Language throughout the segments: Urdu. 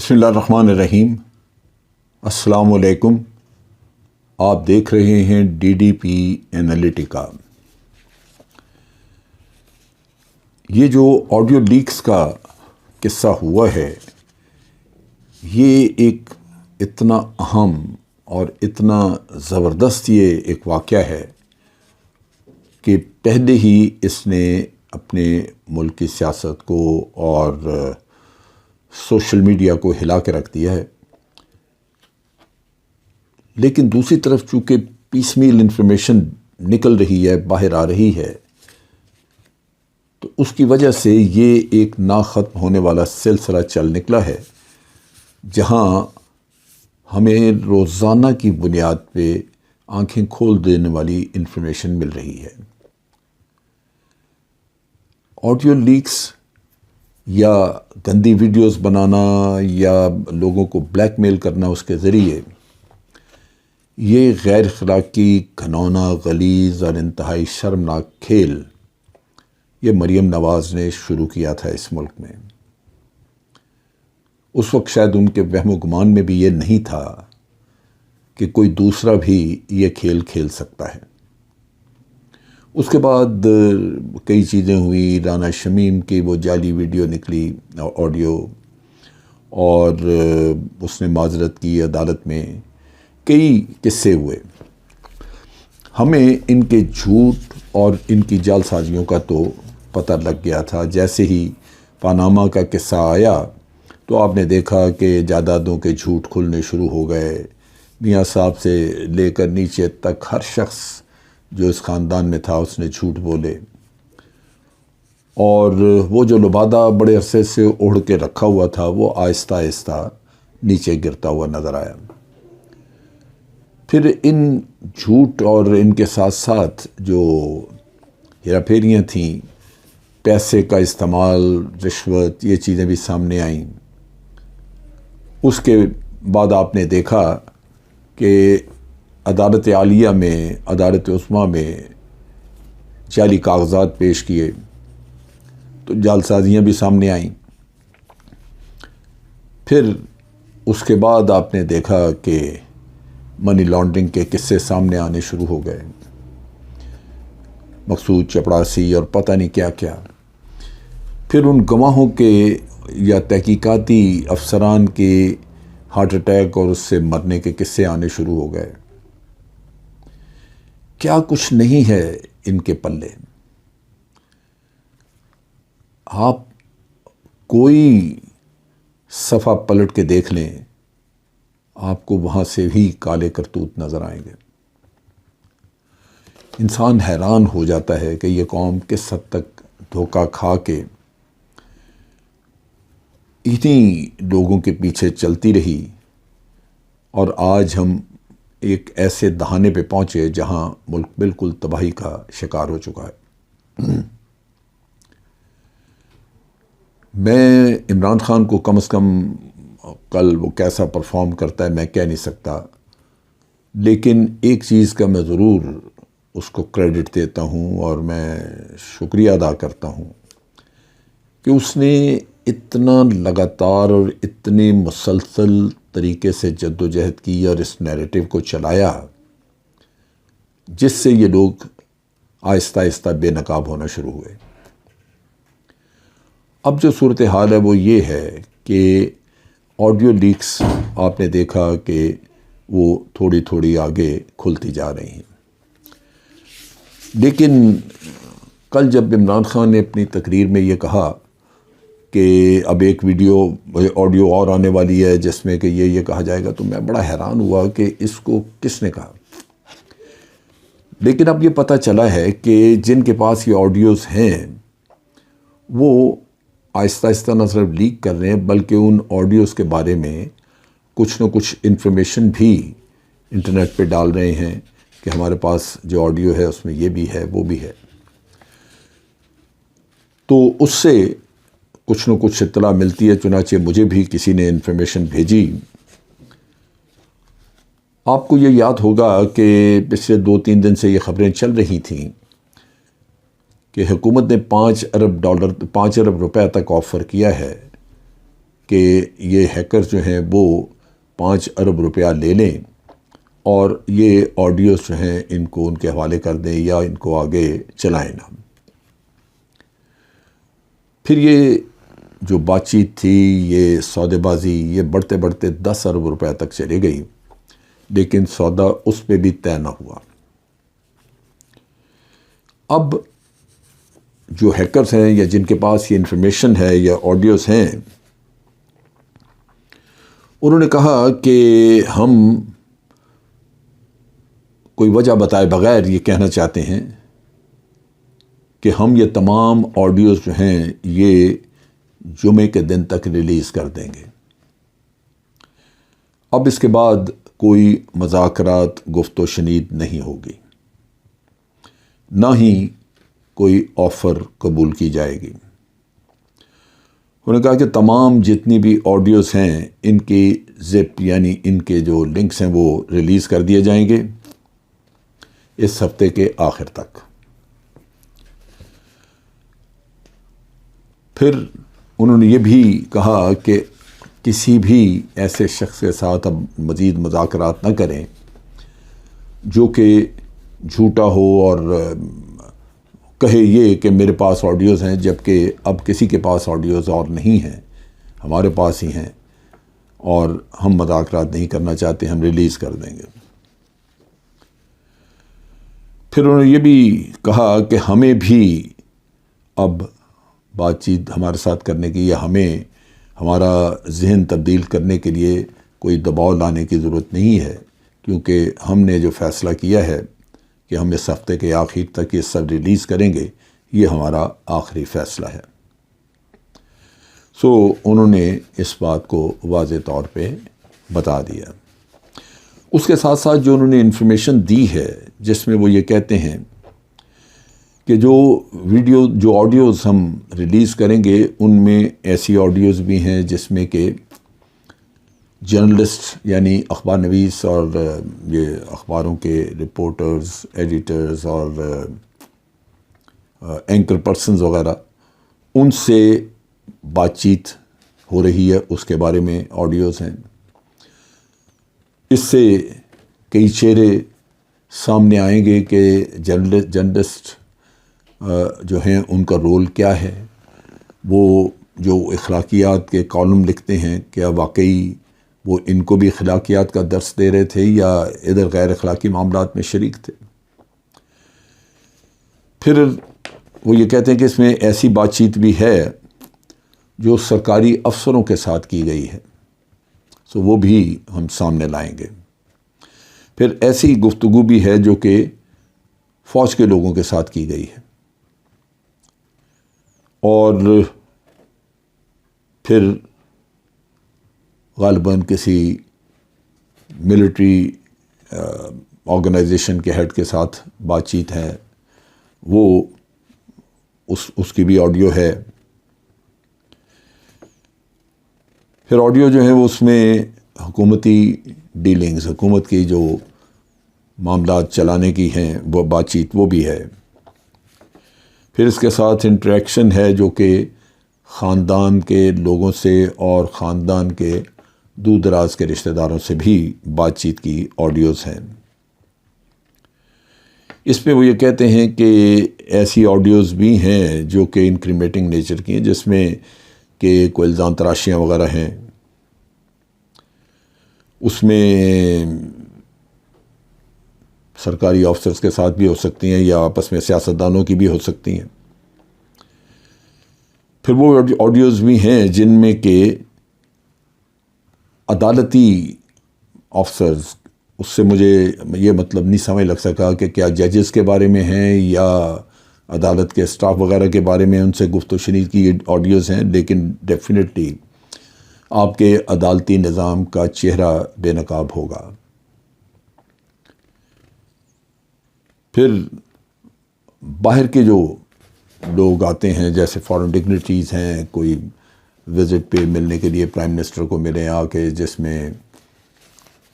بسم اللہ الرحمن الرحیم۔ السلام علیکم۔ آپ دیکھ رہے ہیں ڈی ڈی پی اینالیٹیکا۔ یہ جو آڈیو لیکس کا قصہ ہوا ہے، یہ ایک اتنا اہم اور اتنا زبردست یہ ایک واقعہ ہے کہ پہلے ہی اس نے اپنے ملک کی سیاست کو اور سوشل میڈیا کو ہلا کے رکھ دیا ہے۔ لیکن دوسری طرف چونکہ پیس میل انفارمیشن نکل رہی ہے، باہر آ رہی ہے، تو اس کی وجہ سے یہ ایک نا ختم ہونے والا سلسلہ چل نکلا ہے، جہاں ہمیں روزانہ کی بنیاد پہ آنکھیں کھول دینے والی انفارمیشن مل رہی ہے۔ آڈیو لیکس یا گندی ویڈیوز بنانا یا لوگوں کو بلیک میل کرنا اس کے ذریعے، یہ غیر اخلاقی، گھنونا، غلیظ اور انتہائی شرمناک کھیل یہ مریم نواز نے شروع کیا تھا اس ملک میں۔ اس وقت شاید ان کے وہم و گمان میں بھی یہ نہیں تھا کہ کوئی دوسرا بھی یہ کھیل کھیل سکتا ہے۔ اس کے بعد کئی چیزیں ہوئی، رانا شمیم کی وہ جعلی ویڈیو نکلی، آڈیو، اور اس نے معذرت کی عدالت میں، کئی قصے ہوئے۔ ہمیں ان کے جھوٹ اور ان کی جعل سازیوں کا تو پتہ لگ گیا تھا۔ جیسے ہی پاناما کا قصہ آیا تو آپ نے دیکھا کہ جائیدادوں کے جھوٹ کھلنے شروع ہو گئے۔ میاں صاحب سے لے کر نیچے تک ہر شخص جو اس خاندان میں تھا اس نے جھوٹ بولے، اور وہ جو لبادہ بڑے عرصے سے اوڑھ کے رکھا ہوا تھا وہ آہستہ آہستہ نیچے گرتا ہوا نظر آیا۔ پھر ان جھوٹ اور ان کے ساتھ ساتھ جو ہیرا پھیریاں تھیں، پیسے کا استعمال، رشوت، یہ چیزیں بھی سامنے آئیں۔ اس کے بعد آپ نے دیکھا کہ عدالت عالیہ میں، عدالت عظمیٰ میں جعلی کاغذات پیش کیے تو جعل سازیاں بھی سامنے آئیں۔ پھر اس کے بعد آپ نے دیکھا کہ منی لانڈرنگ کے قصے سامنے آنے شروع ہو گئے، مقصود چپڑاسی اور پتہ نہیں کیا کیا۔ پھر ان گواہوں کے یا تحقیقاتی افسران کے ہارٹ اٹیک اور اس سے مرنے کے قصے آنے شروع ہو گئے۔ کیا کچھ نہیں ہے ان کے پلے۔ آپ کوئی صفحہ پلٹ کے دیکھ لیں، آپ کو وہاں سے بھی کالے کرتوت نظر آئیں گے۔ انسان حیران ہو جاتا ہے کہ یہ قوم کس حد تک دھوکہ کھا کے انہی لوگوں کے پیچھے چلتی رہی، اور آج ہم ایک ایسے دہانے پہ پہنچے جہاں ملک بالکل تباہی کا شکار ہو چکا ہے۔ میں عمران خان کو کم از کم کل وہ کیسا پرفارم کرتا ہے میں کہہ نہیں سکتا، لیکن ایک چیز کا میں ضرور اس کو کریڈٹ دیتا ہوں اور میں شکریہ ادا کرتا ہوں کہ اس نے اتنا لگاتار اور اتنے مسلسل طریقے سے جد و جہد کی اور اس نیریٹو کو چلایا، جس سے یہ لوگ آہستہ آہستہ بے نقاب ہونا شروع ہوئے۔ اب جو صورتحال ہے وہ یہ ہے کہ آڈیو لیکس آپ نے دیکھا کہ وہ تھوڑی تھوڑی آگے کھلتی جا رہی ہیں۔ لیکن کل جب عمران خان نے اپنی تقریر میں یہ کہا کہ اب ایک آڈیو اور آنے والی ہے جس میں کہ یہ کہا جائے گا، تو میں بڑا حیران ہوا کہ اس کو کس نے کہا۔ لیکن اب یہ پتہ چلا ہے کہ جن کے پاس یہ آڈیوز ہیں وہ آہستہ آہستہ نہ صرف لیک کر رہے ہیں بلکہ ان آڈیوز کے بارے میں کچھ نہ کچھ انفارمیشن بھی انٹرنیٹ پہ ڈال رہے ہیں کہ ہمارے پاس جو آڈیو ہے اس میں یہ بھی ہے، وہ بھی ہے۔ تو اس سے کچھ نہ کچھ اطلاع ملتی ہے، چنانچہ مجھے بھی کسی نے انفارمیشن بھیجی۔ آپ کو یہ یاد ہوگا کہ پچھلے 2-3 دن سے یہ خبریں چل رہی تھیں کہ حکومت نے $5 ارب تک آفر کیا ہے کہ یہ ہیکر جو ہیں وہ 5 ارب روپیہ لے لیں اور یہ آڈیوز جو ہیں ان کو ان کے حوالے کر دیں یا ان کو آگے چلائیں نہ۔ پھر یہ جو بات چیت تھی، یہ سودے بازی، یہ بڑھتے بڑھتے 10 ارب روپے تک چلی گئی، لیکن سودا اس پہ بھی طے نہ ہوا۔ اب جو ہیکرز ہیں یا جن کے پاس یہ انفارمیشن ہے یا آڈیوز ہیں، انہوں نے کہا کہ ہم کوئی وجہ بتائے بغیر یہ کہنا چاہتے ہیں کہ ہم یہ تمام آڈیوز جو ہیں یہ جمعے کے دن تک ریلیز کر دیں گے۔ اب اس کے بعد کوئی مذاکرات، گفت و شنید نہیں ہوگی، نہ ہی کوئی آفر قبول کی جائے گی۔ انہوں نے کہا کہ تمام جتنی بھی آڈیوز ہیں ان کی زپ یعنی ان کے جو لنکس ہیں وہ ریلیز کر دیے جائیں گے اس ہفتے کے آخر تک۔ پھر انہوں نے یہ بھی کہا کہ کسی بھی ایسے شخص کے ساتھ اب مزید مذاکرات نہ کریں جو کہ جھوٹا ہو اور کہے یہ کہ میرے پاس آڈیوز ہیں، جبکہ اب کسی کے پاس آڈیوز اور نہیں ہیں، ہمارے پاس ہی ہیں اور ہم مذاکرات نہیں کرنا چاہتے، ہم ریلیز کر دیں گے۔ پھر انہوں نے یہ بھی کہا کہ ہمیں بھی اب بات چیت ہمارے ساتھ کرنے کی یا ہمیں ہمارا ذہن تبدیل کرنے کے لیے کوئی دباؤ لانے کی ضرورت نہیں ہے، کیونکہ ہم نے جو فیصلہ کیا ہے کہ ہم اس ہفتے کے آخر تک یہ سب ریلیز کریں گے، یہ ہمارا آخری فیصلہ ہے۔ انہوں نے اس بات کو واضح طور پہ بتا دیا۔ اس کے ساتھ ساتھ جو انہوں نے انفارمیشن دی ہے جس میں وہ یہ کہتے ہیں کہ جو آڈیوز ہم ریلیز کریں گے ان میں ایسی آڈیوز بھی ہیں جس میں کہ جرنلسٹ یعنی اخبار نویس اور یہ اخباروں کے رپورٹرز، ایڈیٹرز اور اینکر پرسنز وغیرہ، ان سے بات چیت ہو رہی ہے، اس کے بارے میں آڈیوز ہیں۔ اس سے کئی چہرے سامنے آئیں گے کہ جرنلسٹ جو ہیں ان کا رول کیا ہے، وہ جو اخلاقیات کے کالم لکھتے ہیں کیا واقعی وہ ان کو بھی اخلاقیات کا درس دے رہے تھے یا ادھر غیر اخلاقی معاملات میں شریک تھے۔ پھر وہ یہ کہتے ہیں کہ اس میں ایسی بات چیت بھی ہے جو سرکاری افسروں کے ساتھ کی گئی ہے، وہ بھی ہم سامنے لائیں گے۔ پھر ایسی گفتگو بھی ہے جو کہ فوج کے لوگوں کے ساتھ کی گئی ہے، اور پھر غالباً کسی ملٹری آرگنائزیشن کے ہیڈ کے ساتھ بات چیت ہے، وہ اس کی بھی آڈیو ہے۔ پھر آڈیو جو ہے وہ اس میں حکومتی ڈیلنگز، حکومت کی جو معاملات چلانے کی ہیں وہ بات چیت وہ بھی ہے۔ پھر اس کے ساتھ انٹریکشن ہے جو کہ خاندان کے لوگوں سے اور خاندان کے دور دراز کے رشتہ داروں سے بھی بات چیت کی آڈیوز ہیں۔ اس پہ وہ یہ کہتے ہیں کہ ایسی آڈیوز بھی ہیں جو کہ انکریمیٹنگ نیچر کی ہیں، جس میں کہ کوئی الزام تراشیاں وغیرہ ہیں، اس میں سرکاری آفیسرز کے ساتھ بھی ہو سکتی ہیں یا آپس میں سیاستدانوں کی بھی ہو سکتی ہیں۔ پھر وہ آڈیوز بھی ہیں جن میں کہ عدالتی آفیسرز، اس سے مجھے یہ مطلب نہیں سمجھ لگ سکا کہ کیا ججز کے بارے میں ہیں یا عدالت کے اسٹاف وغیرہ کے بارے میں ان سے گفت و شنید کی آڈیوز ہیں، لیکن ڈیفینیٹلی آپ کے عدالتی نظام کا چہرہ بے نقاب ہوگا۔ پھر باہر کے جو لوگ آتے ہیں جیسے فارن ڈگنیٹریز ہیں، کوئی وزٹ پہ ملنے کے لیے پرائم منسٹر کو ملے آ کے، جس میں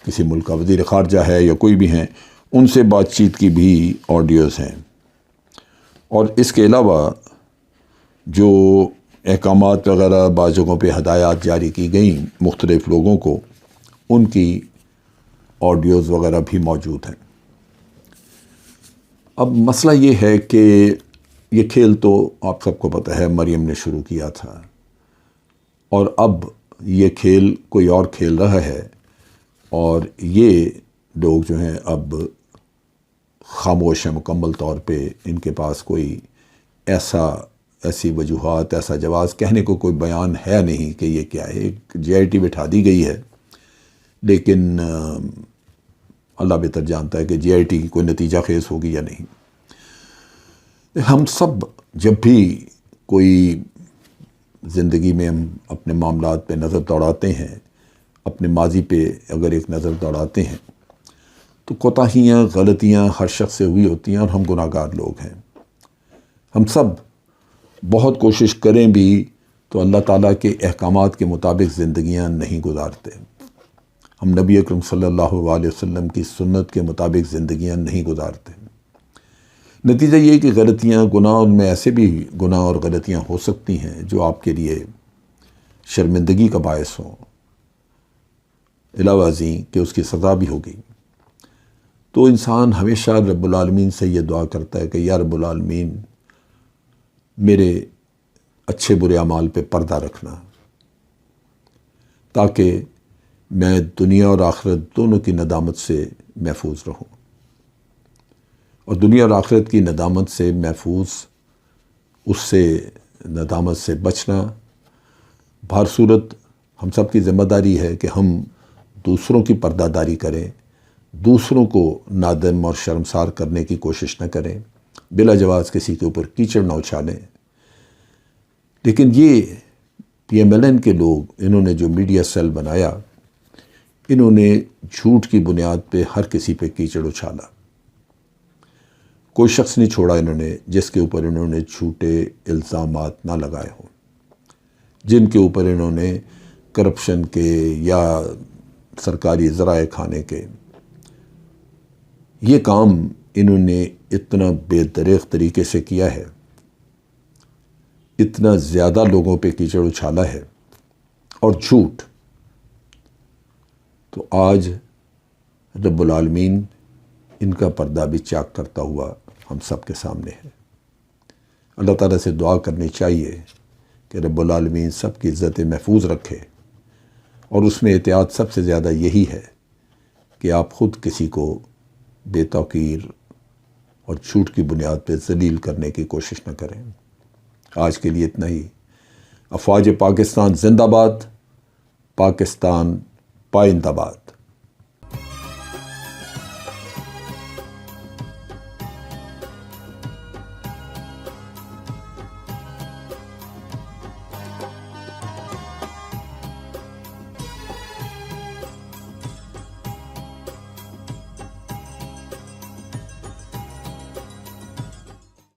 کسی ملک کا وزیر خارجہ ہے یا کوئی بھی ہیں، ان سے بات چیت کی بھی آڈیوز ہیں۔ اور اس کے علاوہ جو احکامات وغیرہ بعض جگہوں پہ ہدایات جاری کی گئیں مختلف لوگوں کو، ان کی آڈیوز وغیرہ بھی موجود ہیں۔ اب مسئلہ یہ ہے کہ یہ کھیل تو آپ سب کو پتہ ہے مریم نے شروع کیا تھا، اور اب یہ کھیل کوئی اور کھیل رہا ہے، اور یہ لوگ جو ہیں اب خاموش ہیں مکمل طور پہ۔ ان کے پاس کوئی ایسی وجوہات، ایسا جواز کہنے کو کوئی بیان ہے نہیں کہ یہ کیا ہے۔ ایک جے آئی ٹی بٹھا دی گئی ہے، لیکن اللہ بہتر جانتا ہے کہ جے آئی ٹی کی کوئی نتیجہ خیز ہوگی یا نہیں۔ ہم سب جب بھی کوئی زندگی میں ہم اپنے معاملات پہ نظر دوڑاتے ہیں، اپنے ماضی پہ اگر ایک نظر دوڑاتے ہیں، تو کوتاہیاں، غلطیاں ہر شخص سے ہوئی ہوتی ہیں، اور ہم گناہ گار لوگ ہیں۔ ہم سب بہت کوشش کریں بھی تو اللہ تعالیٰ کے احکامات کے مطابق زندگیاں نہیں گزارتے۔ ہم نبی اکرم صلی اللہ علیہ وسلم کی سنت کے مطابق زندگیاں نہیں گزارتے۔ نتیجہ یہ کہ غلطیاں، گناہ، ان میں ایسے بھی گناہ اور غلطیاں ہو سکتی ہیں جو آپ کے لیے شرمندگی کا باعث ہوں، علاوہ ازیں کہ اس کی سزا بھی ہوگی۔ تو انسان ہمیشہ رب العالمین سے یہ دعا کرتا ہے کہ یا رب العالمین میرے اچھے برے اعمال پہ پردہ رکھنا، تاکہ میں دنیا اور آخرت دونوں کی ندامت سے محفوظ رہوں۔ اور دنیا اور آخرت کی ندامت سے محفوظ، اس سے ندامت سے بچنا، بہر صورت ہم سب کی ذمہ داری ہے کہ ہم دوسروں کی پردہ داری کریں، دوسروں کو نادم اور شرمسار کرنے کی کوشش نہ کریں، بلا جواز کسی کے اوپر کیچڑ نہ اچھالیں۔ لیکن یہ پی ایم ایل این کے لوگ، انہوں نے جو میڈیا سیل بنایا، انہوں نے جھوٹ کی بنیاد پہ ہر کسی پہ کیچڑ اچھالا۔ کوئی شخص نہیں چھوڑا انہوں نے جس کے اوپر انہوں نے جھوٹے الزامات نہ لگائے ہوں، جن کے اوپر انہوں نے کرپشن کے یا سرکاری ذرائع کھانے کے۔ یہ کام انہوں نے اتنا بے دریغ طریقے سے کیا ہے، اتنا زیادہ لوگوں پہ کیچڑ اچھالا ہے، اور جھوٹ تو آج رب العالمین ان کا پردہ بھی چاک کرتا ہوا ہم سب کے سامنے ہے۔ اللہ تعالیٰ سے دعا کرنی چاہیے کہ رب العالمین سب کی عزت محفوظ رکھے، اور اس میں احتیاط سب سے زیادہ یہی ہے کہ آپ خود کسی کو بے توقیر اور جھوٹ کی بنیاد پہ ذلیل کرنے کی کوشش نہ کریں۔ آج کے لیے اتنا ہی۔ افواج پاکستان زندہ باد، پاکستان پائندہ باد۔